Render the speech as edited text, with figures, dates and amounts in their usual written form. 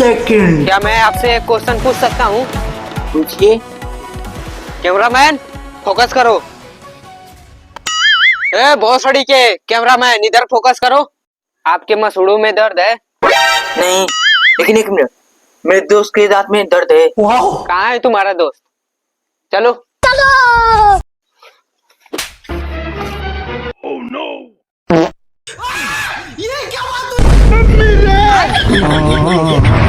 Second. क्या मैं आपसे एक क्वेश्चन पूछ सकता हूँ? पूछिए। कैमरामैन फोकस करो। ए भोसड़ी के कैमरामैन इधर फोकस करो। आपके मसूड़ों में दर्द है? नहीं, लेकिन एक मिनट, मेरे दोस्त के दांत में दर्द है। कहाँ है तुम्हारा दोस्त? चलो। ये क्या बात हुई?